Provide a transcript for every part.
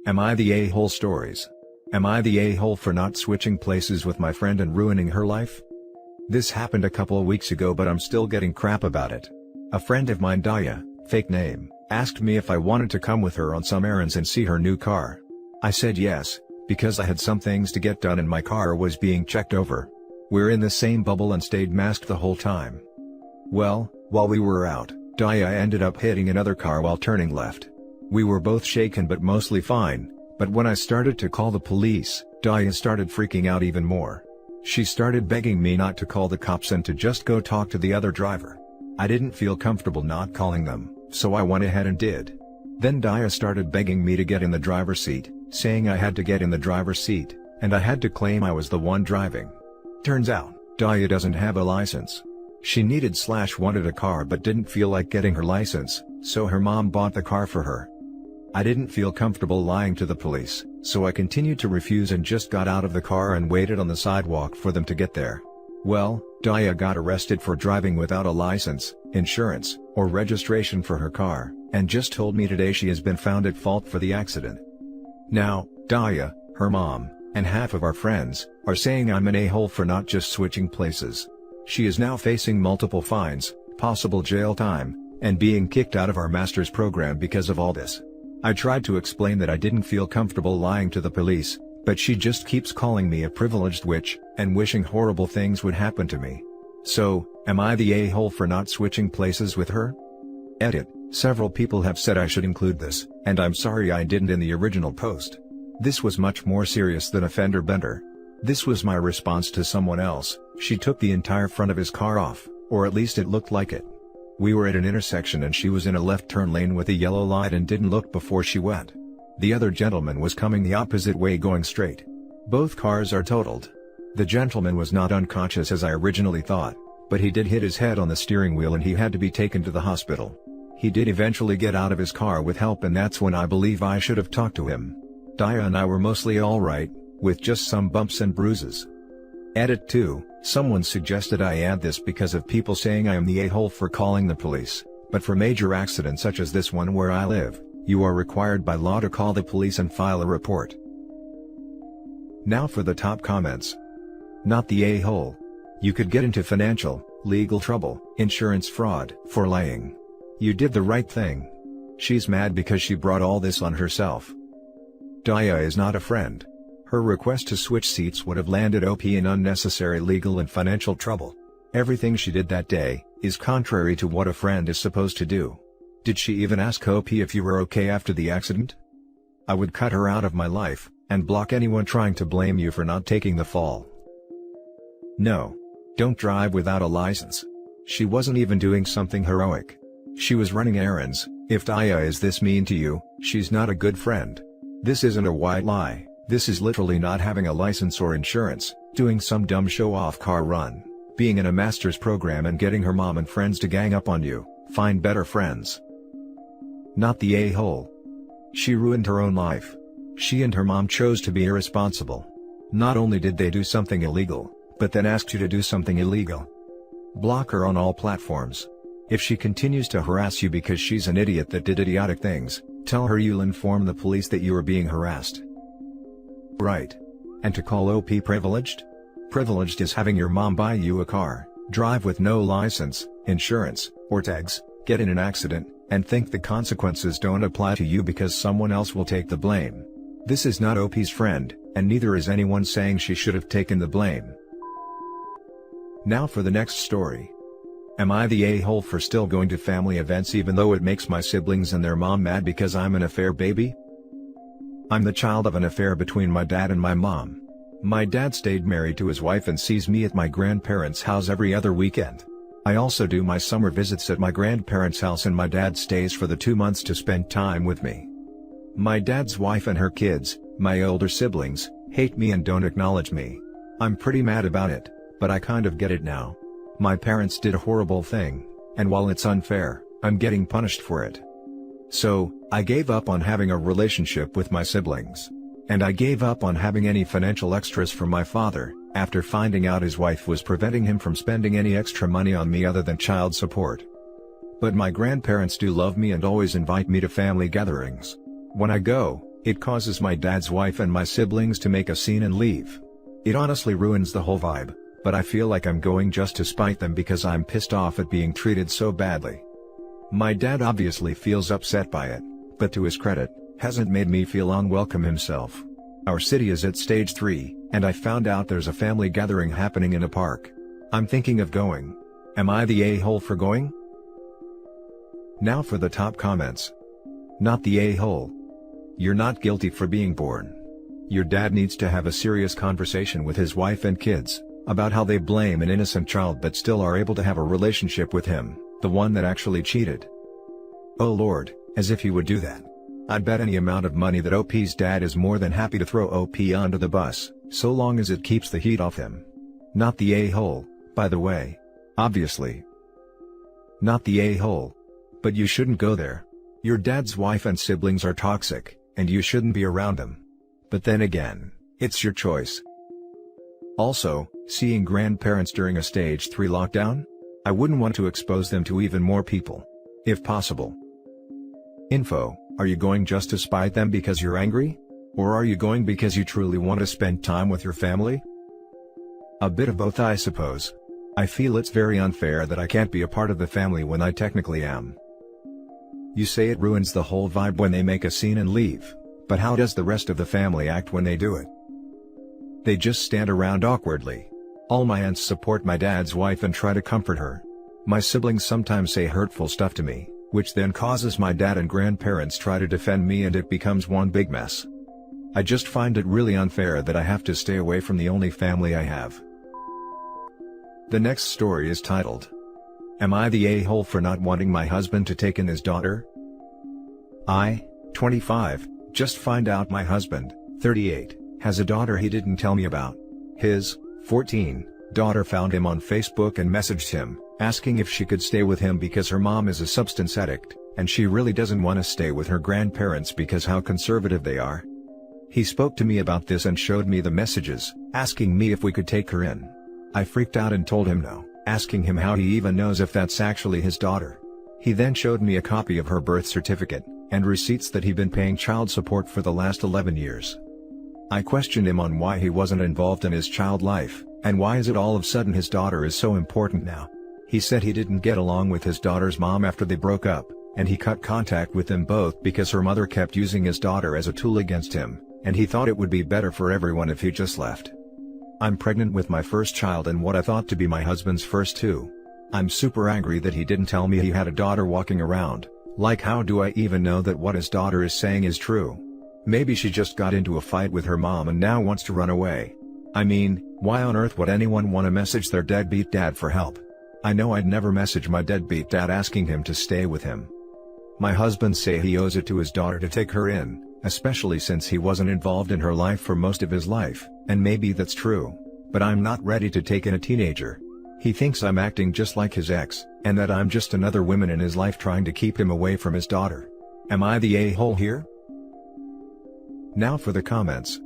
Am I the a-hole stories? Am I the a-hole for not switching places with my friend and ruining her life? This happened a couple of weeks ago, but I'm still getting crap about it. A friend of mine, Daya, fake name, asked me if I wanted to come with her on some errands and see her new car. I said yes, because I had some things to get done and my car was being checked over. We're in the same bubble and stayed masked the whole time. Well, while we were out, Daya ended up hitting another car while turning left. We were both shaken but mostly fine, but when I started to call the police, Daya started freaking out even more. She started begging me not to call the cops and to just go talk to the other driver. I didn't feel comfortable not calling them, so I went ahead and did. Then Daya started begging me to get in the driver's seat, saying I had to get in the driver's seat, and I had to claim I was the one driving. Turns out, Daya doesn't have a license. She wanted a car but didn't feel like getting her license, so her mom bought the car for her. I didn't feel comfortable lying to the police, so I continued to refuse and just got out of the car and waited on the sidewalk for them to get there. Well, Daya got arrested for driving without a license, insurance, or registration for her car, and just told me today she has been found at fault for the accident. Now, Daya, her mom, and half of our friends, are saying I'm an a-hole for not just switching places. She is now facing multiple fines, possible jail time, and being kicked out of our master's program because of all this. I tried to explain that I didn't feel comfortable lying to the police, but she just keeps calling me a privileged witch, and wishing horrible things would happen to me. So, am I the a-hole for not switching places with her? Edit. Several people have said I should include this, and I'm sorry I didn't in the original post. This was much more serious than a fender bender. This was my response to someone else. She took the entire front of his car off, or at least it looked like it. We were at an intersection and she was in a left turn lane with a yellow light and didn't look before she went. The other gentleman was coming the opposite way going straight. Both cars are totaled. The gentleman was not unconscious as I originally thought, but he did hit his head on the steering wheel and he had to be taken to the hospital. He did eventually get out of his car with help, and that's when I believe I should have talked to him. Daya and I were mostly alright, with just some bumps and bruises. Edit 2. Someone suggested I add this because of people saying I am the a-hole for calling the police, but for major accidents such as this one where I live, you are required by law to call the police and file a report. Now for the top comments. Not the a-hole. You could get into financial, legal trouble, insurance fraud, for lying. You did the right thing. She's mad because she brought all this on herself. Daya is not a friend. Her request to switch seats would have landed OP in unnecessary legal and financial trouble. Everything she did that day is contrary to what a friend is supposed to do. Did she even ask OP if you were okay after the accident? I would cut her out of my life, and block anyone trying to blame you for not taking the fall. No. Don't drive without a license. She wasn't even doing something heroic. She was running errands. If Daya is this mean to you, she's not a good friend. This isn't a white lie. This is literally not having a license or insurance, doing some dumb show-off car run, being in a master's program and getting her mom and friends to gang up on you. Find better friends. Not the a-hole. She ruined her own life. She and her mom chose to be irresponsible. Not only did they do something illegal, but then asked you to do something illegal. Block her on all platforms. If she continues to harass you because she's an idiot that did idiotic things, tell her you'll inform the police that you are being harassed. Right. And to call OP privileged? Privileged is having your mom buy you a car, drive with no license, insurance, or tags, get in an accident, and think the consequences don't apply to you because someone else will take the blame. This is not OP's friend, and neither is anyone saying she should have taken the blame. Now for the next story. Am I the a-hole for still going to family events even though it makes my siblings and their mom mad because I'm an affair baby? I'm the child of an affair between my dad and my mom. My dad stayed married to his wife and sees me at my grandparents' house every other weekend. I also do my summer visits at my grandparents' house and my dad stays for the 2 months to spend time with me. My dad's wife and her kids, my older siblings, hate me and don't acknowledge me. I'm pretty mad about it, but I kind of get it now. My parents did a horrible thing, and while it's unfair, I'm getting punished for it. So, I gave up on having a relationship with my siblings. And I gave up on having any financial extras from my father, after finding out his wife was preventing him from spending any extra money on me other than child support. But my grandparents do love me and always invite me to family gatherings. When I go, It causes my dad's wife and my siblings to make a scene and leave. It honestly ruins the whole vibe, but I feel like I'm going just to spite them because I'm pissed off at being treated so badly. My dad obviously feels upset by it, but to his credit, hasn't made me feel unwelcome himself. Our city is at stage 3, and I found out there's a family gathering happening in a park. I'm thinking of going. Am I the a-hole for going? Now for the top comments. Not the a-hole. You're not guilty for being born. Your dad needs to have a serious conversation with his wife and kids, about how they blame an innocent child but still are able to have a relationship with him, the one that actually cheated. Oh Lord, as if he would do that. I'd bet any amount of money that OP's dad is more than happy to throw OP under the bus, so long as it keeps the heat off him. Not the a-hole, by the way. Obviously. Not the a-hole. But you shouldn't go there. Your dad's wife and siblings are toxic, and you shouldn't be around them. But then again, it's your choice. Also, seeing grandparents during a stage 3 lockdown? I wouldn't want to expose them to even more people. If possible. Info: are you going just to spite them because you're angry? Or are you going because you truly want to spend time with your family? A bit of both, I suppose. I feel it's very unfair that I can't be a part of the family when I technically am. You say it ruins the whole vibe when they make a scene and leave, but how does the rest of the family act when they do it? They just stand around awkwardly. All my aunts support my dad's wife and try to comfort her. My siblings sometimes say hurtful stuff to me, which then causes my dad and grandparents try to defend me and it becomes one big mess. I just find it really unfair that I have to stay away from the only family I have. The next story is titled, Am I the a-hole for not wanting my husband to take in his daughter? I, 25, just find out my husband, 38, has a daughter he didn't tell me about. His, 14, daughter found him on Facebook and messaged him, asking if she could stay with him because her mom is a substance addict, and she really doesn't want to stay with her grandparents because how conservative they are. He spoke to me about this and showed me the messages, asking me if we could take her in. I freaked out and told him no, asking him how he even knows if that's actually his daughter. He then showed me a copy of her birth certificate, and receipts that he'd been paying child support for the last 11 years. I questioned him on why he wasn't involved in his child life, and why is it all of a sudden his daughter is so important now. He said he didn't get along with his daughter's mom after they broke up, and he cut contact with them both because her mother kept using his daughter as a tool against him, and he thought it would be better for everyone if he just left. I'm pregnant with my first child and what I thought to be my husband's first too. I'm super angry that he didn't tell me he had a daughter walking around. Like, how do I even know that what his daughter is saying is true? Maybe she just got into a fight with her mom and now wants to run away. I mean, why on earth would anyone want to message their deadbeat dad for help? I know I'd never message my deadbeat dad asking him to stay with him. My husband say he owes it to his daughter to take her in, especially since he wasn't involved in her life for most of his life, and maybe that's true, but I'm not ready to take in a teenager. He thinks I'm acting just like his ex, and that I'm just another woman in his life trying to keep him away from his daughter. Am I the a-hole here? Now for the comments.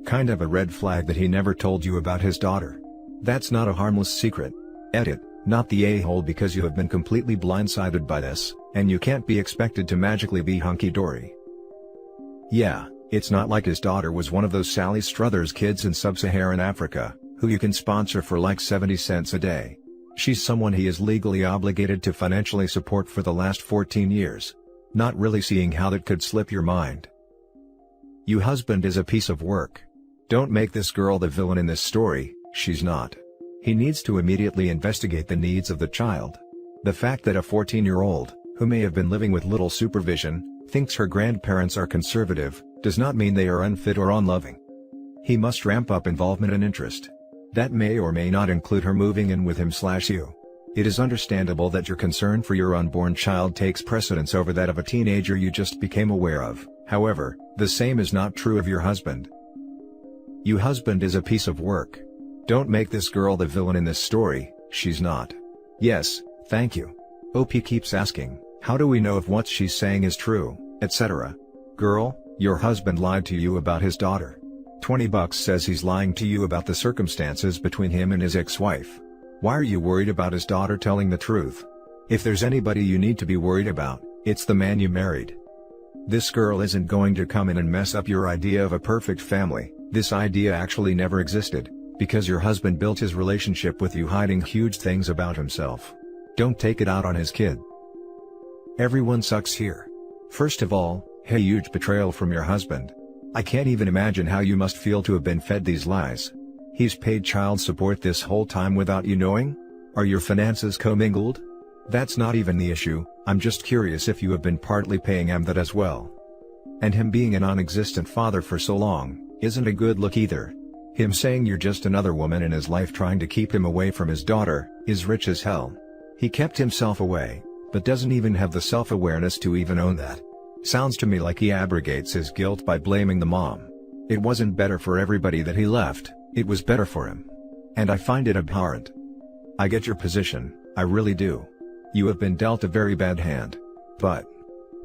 Kind of a red flag that he never told you about his daughter. That's not a harmless secret. Edit, not the a-hole because you have been completely blindsided by this, and you can't be expected to magically be hunky-dory. Yeah, it's not like his daughter was one of those Sally Struthers kids in sub-Saharan Africa, who you can sponsor for like 70 cents a day. She's someone he is legally obligated to financially support for the last 14 years. Not really seeing how that could slip your mind. Your husband is a piece of work. Don't make this girl the villain in this story, she's not. He needs to immediately investigate the needs of the child. The fact that a 14-year-old, who may have been living with little supervision, thinks her grandparents are conservative, does not mean they are unfit or unloving. He must ramp up involvement and interest. That may or may not include her moving in with him/you. It is understandable that your concern for your unborn child takes precedence over that of a teenager you just became aware of. However, the same is not true of your husband. Your husband is a piece of work. Don't make this girl the villain in this story, she's not. Yes, thank you. OP keeps asking, how do we know if what she's saying is true, etc. Girl, your husband lied to you about his daughter. $20 says he's lying to you about the circumstances between him and his ex-wife. Why are you worried about his daughter telling the truth? If there's anybody you need to be worried about, it's the man you married. This girl isn't going to come in and mess up your idea of a perfect family. This idea actually never existed, because your husband built his relationship with you hiding huge things about himself. Don't take it out on his kid. Everyone sucks here. First of all, a huge betrayal from your husband. I can't even imagine how you must feel to have been fed these lies. He's paid child support this whole time without you knowing? Are your finances commingled? That's not even the issue. I'm just curious if you have been partly paying him that as well. And him being a non-existent father for so long, isn't a good look either. Him saying you're just another woman in his life trying to keep him away from his daughter, is rich as hell. He kept himself away, but doesn't even have the self-awareness to even own that. Sounds to me like he abrogates his guilt by blaming the mom. It wasn't better for everybody that he left, it was better for him. And I find it abhorrent. I get your position, I really do. You have been dealt a very bad hand. But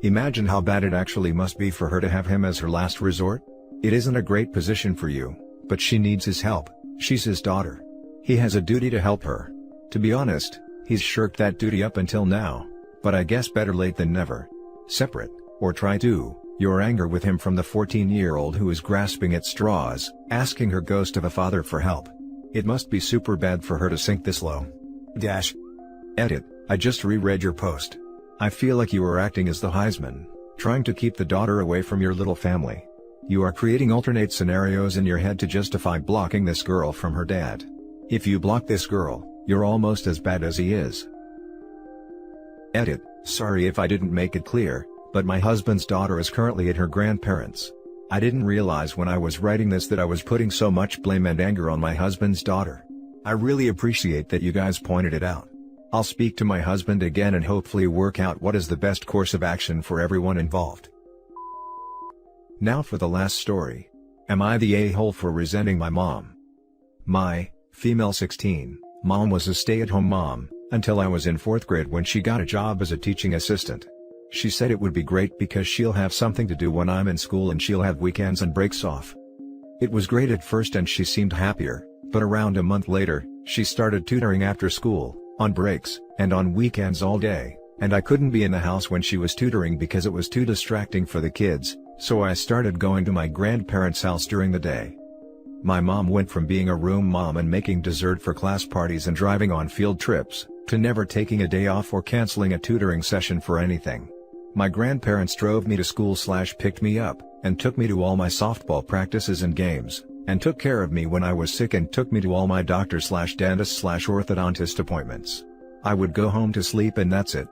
imagine how bad it actually must be for her to have him as her last resort. It isn't a great position for you, but she needs his help. She's his daughter. He has a duty to help her. To be honest, he's shirked that duty up until now, but I guess better late than never. Separate, or try to, your anger with him from the 14-year-old who is grasping at straws, asking her ghost of a father for help. It must be super bad for her to sink this low. Edit, I just reread your post. I feel like you are acting as the Heisman, trying to keep the daughter away from your little family. You are creating alternate scenarios in your head to justify blocking this girl from her dad. If you block this girl, you're almost as bad as he is. Edit, sorry if I didn't make it clear, but my husband's daughter is currently at her grandparents'. I didn't realize when I was writing this that I was putting so much blame and anger on my husband's daughter. I really appreciate that you guys pointed it out. I'll speak to my husband again and hopefully work out what is the best course of action for everyone involved. Now for the last story. Am I the a-hole for resenting my mom? My, female 16, mom was a stay-at-home mom, until I was in 4th grade when she got a job as a teaching assistant. She said it would be great because she'll have something to do when I'm in school and she'll have weekends and breaks off. It was great at first and she seemed happier, but around a month later, she started tutoring after school, on breaks, and on weekends all day, and I couldn't be in the house when she was tutoring because it was too distracting for the kids, so I started going to my grandparents' house during the day. My mom went from being a room mom and making dessert for class parties and driving on field trips, to never taking a day off or canceling a tutoring session for anything. My grandparents drove me to school/picked me up, and took me to all my softball practices and games, and took care of me when I was sick and took me to all my doctor/dentist/orthodontist appointments. I would go home to sleep and that's it.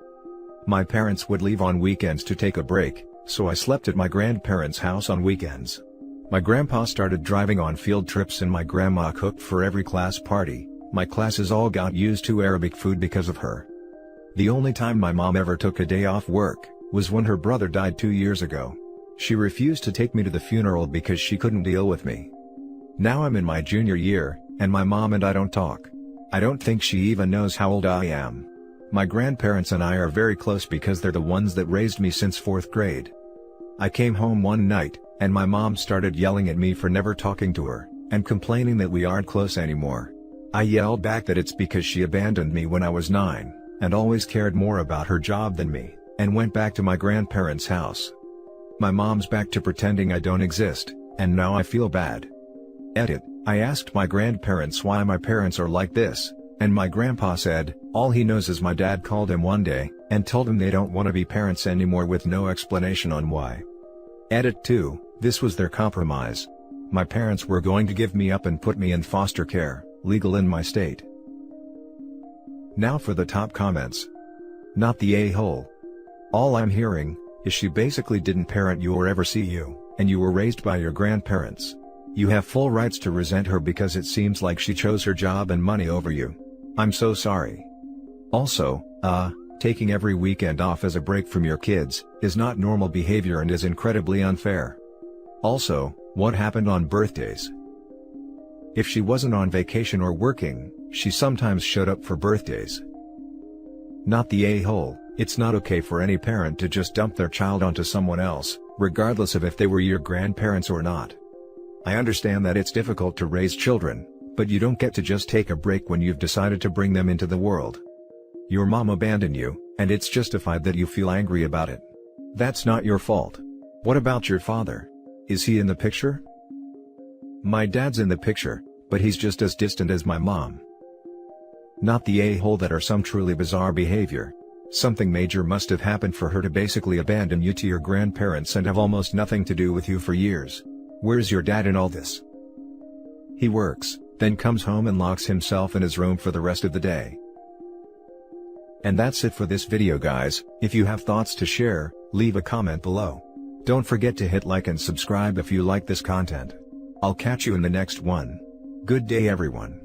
My parents would leave on weekends to take a break, so I slept at my grandparents' house on weekends. My grandpa started driving on field trips and my grandma cooked for every class party. My classes all got used to Arabic food because of her. The only time my mom ever took a day off work was when her brother died 2 years ago. She refused to take me to the funeral because she couldn't deal with me. Now I'm in my junior year, and my mom and I don't talk. I don't think she even knows how old I am. My grandparents and I are very close because they're the ones that raised me since 4th grade. I came home one night, and my mom started yelling at me for never talking to her, and complaining that we aren't close anymore. I yelled back that it's because she abandoned me when I was 9, and always cared more about her job than me, and went back to my grandparents' house. My mom's back to pretending I don't exist, and now I feel bad. Edit, I asked my grandparents why my parents are like this, and my grandpa said, all he knows is my dad called him one day, and told him they don't want to be parents anymore with no explanation on why. Edit 2, this was their compromise. My parents were going to give me up and put me in foster care, legal in my state. Now for the top comments. Not the a-hole. All I'm hearing is she basically didn't parent you or ever see you, and you were raised by your grandparents. You have full rights to resent her because it seems like she chose her job and money over you. I'm so sorry. Also, taking every weekend off as a break from your kids is not normal behavior and is incredibly unfair. Also, what happened on birthdays? If she wasn't on vacation or working, she sometimes showed up for birthdays. Not the a-hole, it's not okay for any parent to just dump their child onto someone else, regardless of if they were your grandparents or not. I understand that it's difficult to raise children, but you don't get to just take a break when you've decided to bring them into the world. Your mom abandoned you, and it's justified that you feel angry about it. That's not your fault. What about your father? Is he in the picture? My dad's in the picture, but he's just as distant as my mom. Not the a-hole that or some truly bizarre behavior. Something major must have happened for her to basically abandon you to your grandparents and have almost nothing to do with you for years. Where's your dad in all this? He works, then comes home and locks himself in his room for the rest of the day. And that's it for this video, guys. If you have thoughts to share, leave a comment below. Don't forget to hit like and subscribe if you like this content. I'll catch you in the next one. Good day, everyone.